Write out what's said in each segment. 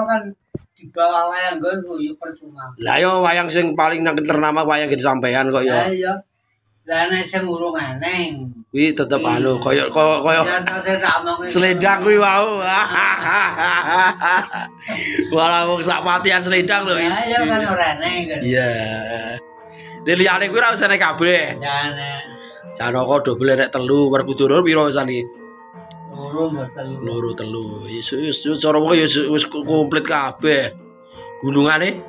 kan di bawah wayang nggonku yo percuma. Lah yo wayang sing paling nang ternama wayang gede sampean kok yo. Lah iya. Lah nek sing urung eneng. Kuwi tetep anu koyo selendang kuwi wau. Wala wong sak patian selendang lho. Lah iya kan ora eneng kan. Iya. Liyane kuwi ora usah nek kabeh. Ya nek Janaka dobel nek telu Werkudara piro wisane? loro telu. Wis cara wong ya wis komplit kabeh. Gunungane?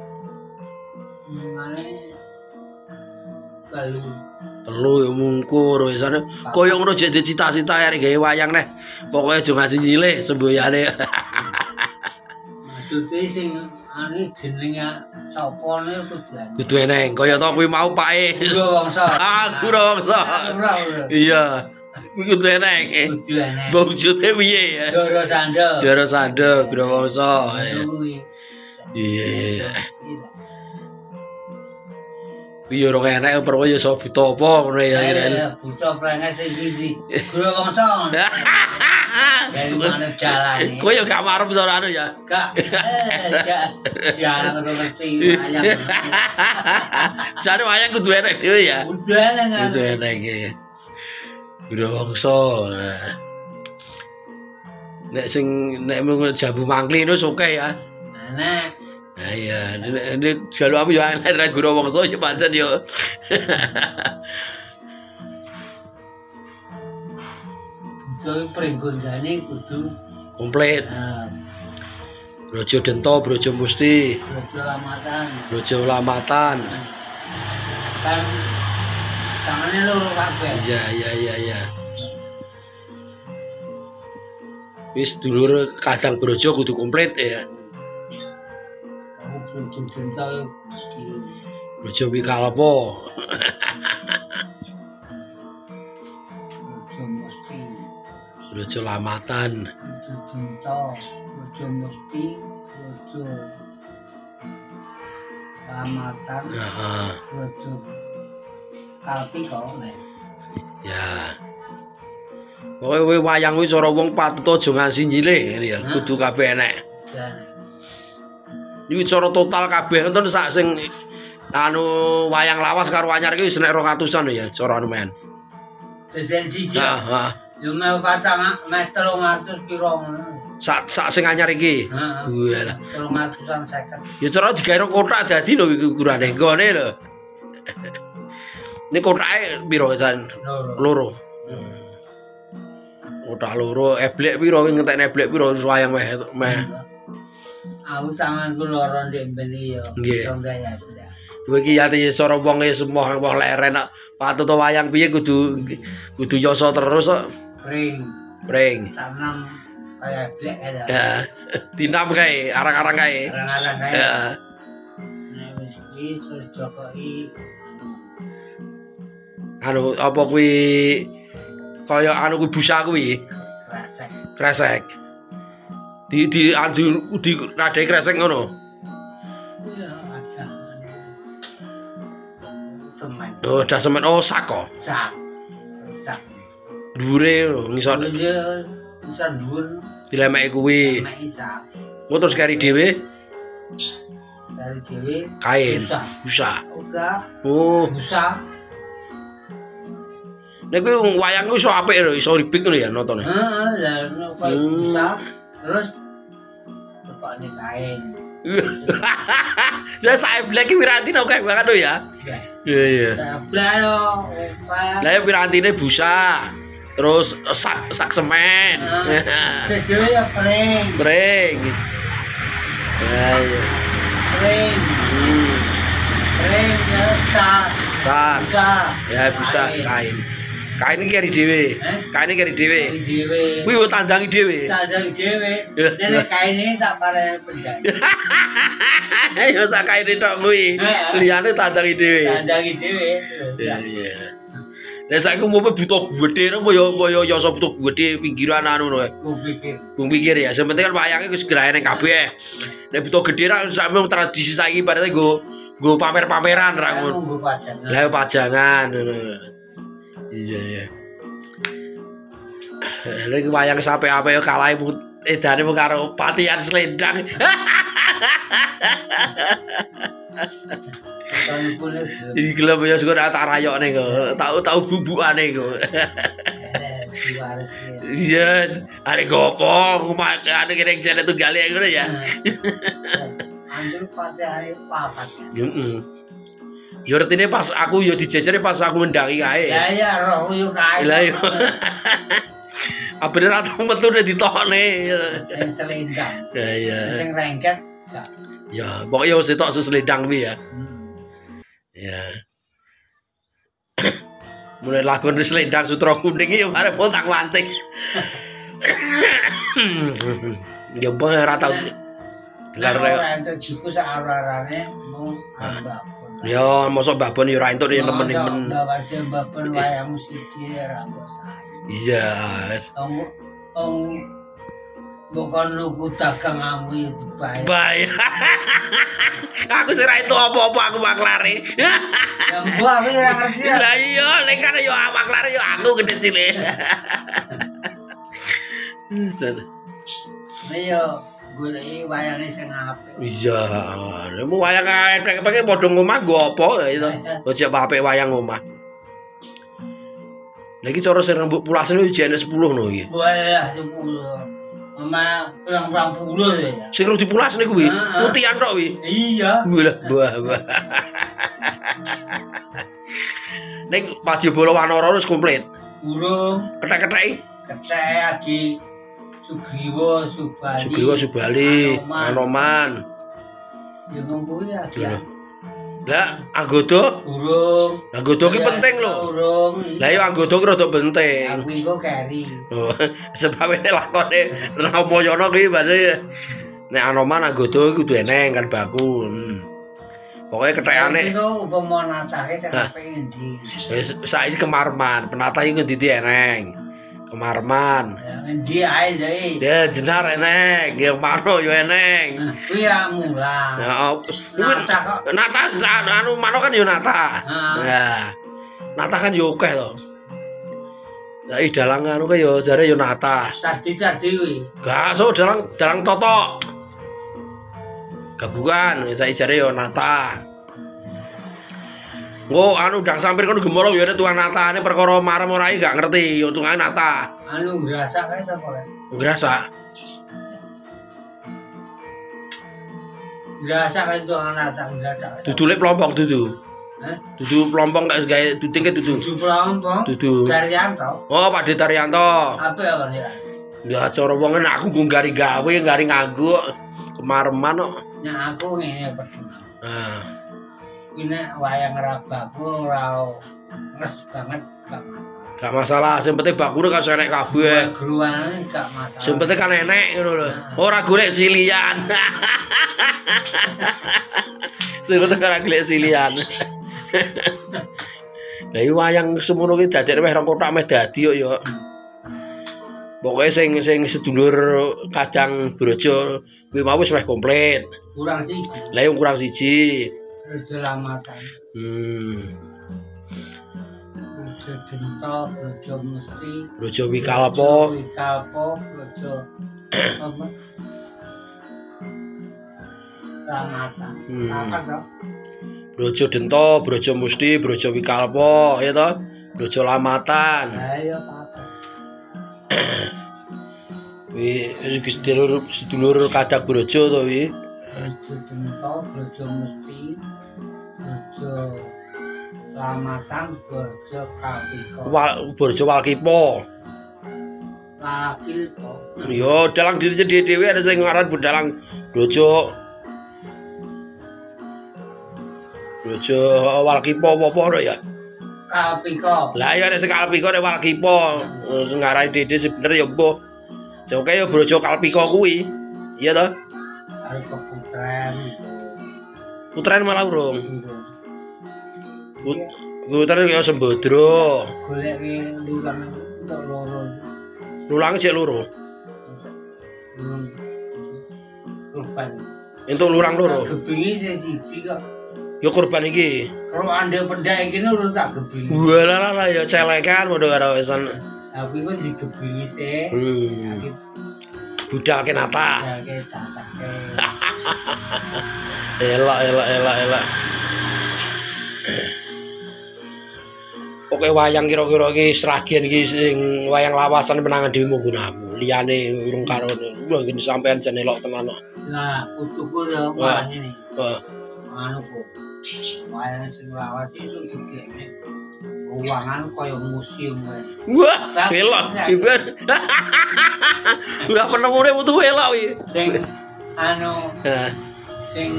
Telu ya mungkur wisane. Koyo ngono jek cita-cita arek gawe wayang neh. Pokoke aja ngasih nyilih semboyane. Maksude sing ane jenenge sapa ne kudu eneng. Kaya to kuwi mau pake. Gurawangsa. Gurawangsa. Iya. Kuwi kudu eneng. Kudu eneng. Wujude piye ya? Jara sanda Gurawangsa. Iya. Iya ora enek perlu ya iso buta apa ngono ya. Buta prenges iki Gurawangsa. Dari mana jalan? Kowe yo gak marep soal anu ya. Gak. Jalan ora mesti wayang. Jane wayang kudu enek dhewe ya. Kudu enek. Kudu enek iki. Gurawangsa. Nek sing nek mung jambu mangkli itu oke ya. Enek. Nah iya, ini jalur apa ya enek Gurawangsa ya pancen yo. Kudu pringgonjane kudu komplit. Brojo Dento, Brojo Musti, Brojo Lamatan. Kan tangane loro kabeh. Iya. Wis dulur kadang brojo kudu komplit ya. Brojo Dento Brojo Wikalapa. Brojo Lamatan. Brojo Dento, Brojo Musti, Brojo Lamatan. Brojo Kalpi kok nek. Ya. Pokoke wayang kuwi cara wong patut aja ngasih nyilih ngene ya. Kudu kabeh enek. Iki cara total kabeh enten sak sing anu wayang lawas karo anyar iki wis nek 200-an ya cara anu men. Jajan siji. Heeh. Yo meh 300 piro ngono. Sak sing anyar iki. Heeh. Walah. 300-an 50. Ya cara digawe kotak dadi lho iki ukurane nggone lho. Ini kotake piro jan? Loro. Kotak loro, eblek piro ngentekne eblek piro wayang meh. Aku tanganku loro ndek mbeli yo. Iso gawe. Kowe iki ati cara wong semoh leren patut wayang piye kudu yoso terus kok. Pring. Tanam kayak eblek ada. Ya. Dinam kae, arang-arang kae. Arang-arang kae. Heeh. Nek wis iki terus jokoki anu apa kuwi kaya anu kuwi busa kuwi kresek di nadai kresek ngono semen ada semen sak kok sak dhuwure ngisor ngisor dhuwur dilemeki kuwi sak terus kari dhewe kain busa busa nek kuwi wayang kuwi iso apik lho, iso ribet ngono ya nonton. Heeh, ya bisa. Terus tekone kain. Saya sak blek iki Wiranti oke banget lho ya. Iya. Blek yo. Lah ya Wirantine busa. Terus sak semen. Dhewe ya pring. Ya iya. Pring ya sak. Ya bisa kain. Kain iki kari dhewe. Kain iki kari dhewe. Kuwi yo tandangi dhewe. Nek kaine tak pare pendak. Yo sak kaine tok kuwi. Liyane tandangi dhewe. Iya. Nek saiki umumnya butuh gedhe apa yo yoso butuh gedhe pinggiran anu lho. Bung pikir ya. Sing penting kan wayange wis graene kabeh. Nek butuh gedhe ra sampe tradisi saiki barate nggo pamer-pameran ra ngono. Lah pajangan ngono. Iya. Lha iki wayang sampe apa ya kalahe edane mung karo patian selendang. Iki gelem ya sing tak rayokne kok. Tahu bubukane kok. Yes, arek gopo, ane kene jane tunggale ngono ya. Anjur patiane papat. Heeh. Yo retine pas aku yo dijejere pas aku ngendangi kae. Ya ya roh yo kae. Lah yo. Abene ra tau metu nek ditokne. Sing selendang. Ya ya. Sing rengket enggak. Ya, pokoknya wis tok selendang kuwi ya. Ya. Mulai lakon selendang sutra kuning iki yo arep montang-manting. Ya mbok ora tau. Gelar ora entuk juku sak arah-arane mung mbakon. Ya, mosok babon yo ora entuk yen nemen-nemen. Babon wayang siji ora bosan. Iya. Bukan nuku daganganmu ya dibayar. Bayar. Aku sih ra entuk apa-apa aku maklare. Ya mbok aku ora ngerti. Lah iya, nek kan yo maklare yo aku gede cilik. Ayo goleki wayange sing apik. Iya, nemu wayang apik-apik padha ngomah nggo apa itu. Ojek apik wayang ngomah. Lagi cara sing rembuk pulasen iki jane 10 no iki. Wah, 10. Mama kurang 20 ya. Sing rung dipulasne kuwi, putihan tok kuwi. Iya. Wah. Ning Padyabala Wanara wis komplit. Burung, Kethek-ketheki. kecek lagi Sugriwa, Subali, Anoman. Ya nunggu ya. Lah, anggodo? Burung. Anggodo ki penting lho. Burung. Lah yo anggodo ki rada penting. Aku iku keri. Oh, sebab nek lakone Ramayana ki berarti nek Anoman anggodo kudu eneng kan baku. Pokoke kethekane iku upama natake sampe endi. Wis saiki Kemarman, penatah iki ngendi eneng. Kemarman. Endi ae jae. Ya jenar eneng, ya mano yo eneng. Kuwi ya mulang. Ya, nata anu mano kan yo nata. Ya. Nata kan yo akeh to. Ya dalang anu ke yo jare yo nata. Cardi kuwi. Gak so dalang totok. Gabungan saiki jare yo nata. Ngo anu ndang sampir kono gemolo yo tuang natane perkara marem ora iki gak ngerti yo tungane nata. Anu ngrasa kae sapa kae? Ngrasa. Ngrasa kae tuang nata ngrasa. Dudu lek plompong dudu. Hah? Dudu plompong gak gawe duding ke dudu. Dudu plompong. Dudu. Daryanto. Oh, Pak Daryanto. Apa ya kan ya? Ya cara wong aku nggari gawe, nggari nganggo Kemarman kok. Nah aku ngene pertama. Nah. Ini wayang rabaku ora nges banget gak masalah. Gak masalah, sing penting bakune kan enek kabeh. Gruane gak masalah. Sing penting kan enek ngono lho. Ora golek silian. Sing penting kan golek silian. Lah iki wayang semono ki dadekne wis rong kotak meh dadi yo. Pokoke sing sedulur Kadang Brojo kuwi mau wis komplit. Kurang siji. Lah yo kurang siji. Keselamatan. Brojo Dento, Brojo Mesti, Brojo Wikalpa, Brojo apa? Keselamatan. Apa toh? Brojo Dento, Brojo Musti, Brojo Wikalpa, ya toh? Brojo Lamatan. Ayo apa? Wi sedulur Kadang Brojo to wi. Brojo Dento, Brojo Mesti, Brojo Lamatan, Brojo Kapiko. Brojo Walkipo. Walkipo. Yo dalang diri dhewe ada sing ngaran dalang Brojo Walkipo apa ora ya? Kapiko. Lah ya nek sing Kalpiko nek Walkipo sing ngarani dhewe sebener ya mbuh. Sing oke ya Brojo Kalpiko kuwi. Iya toh? Karo keputren. Putren malah urung. Putren kaya Sembodro. Golek lulang untuk loro. Lulang sik loro. Kurban. Entuk lurang loro. Gebingi siji kok. Ya kurban iki. Kalau ande pendak iki nurut tak gebingi. Walah ya celekan padha karo wesan. Aku iku digebingi sih. Budal kenata. Budal kenata. Elak. Oke wayang kira-kira iki seragian iki sing wayang lawasan menangan dhewe mung gunamu. Liyane urung karo lho ngene sampean jan elok tenan. Nah, pucuku yo wayang ini. Anu kok. Wayang sing lawas itu digene ruangan kaya museum wae. Wah, elok iben. Ora penemune metu elok iki. Sing anu sing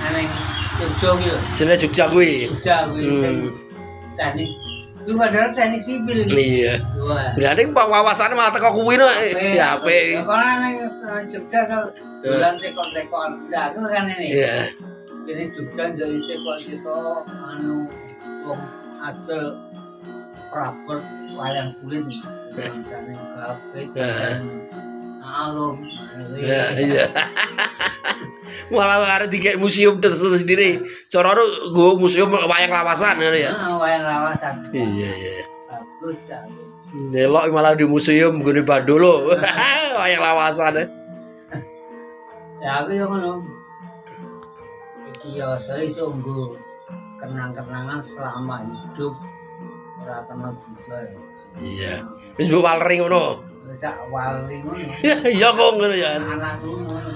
aneh Jogja iki lho. Jenenge Jogja kuwi. Jogja kuwi. Tadi itu padahal teknik sipil iki. Iya. Berarti wawasane malah teko kuwi no. Ya apik. Ya kono ning Jogja dolan tekok-tekok. Lah aku kan ini. Iya. Ini Jogja jadi tekok-tekok anu wong adol prabot wayang kulit bangsane kabeh. Iya. Malah arep dikek museum tersendiri. Cara nggo museum wayang lawasan ngono ya. Heeh, wayang lawasan. Iya. Bagus ya. Delok malah di museum nggone Bandolo. Wayang lawasan. Ya aku yo ngono. Iki yo iso nggo kenang-kenangan selama hidup ora kena jujur. Iya. Wis mbok walring ngono. Wis wali ngono. Iya kok ngono ya. Anak ngono.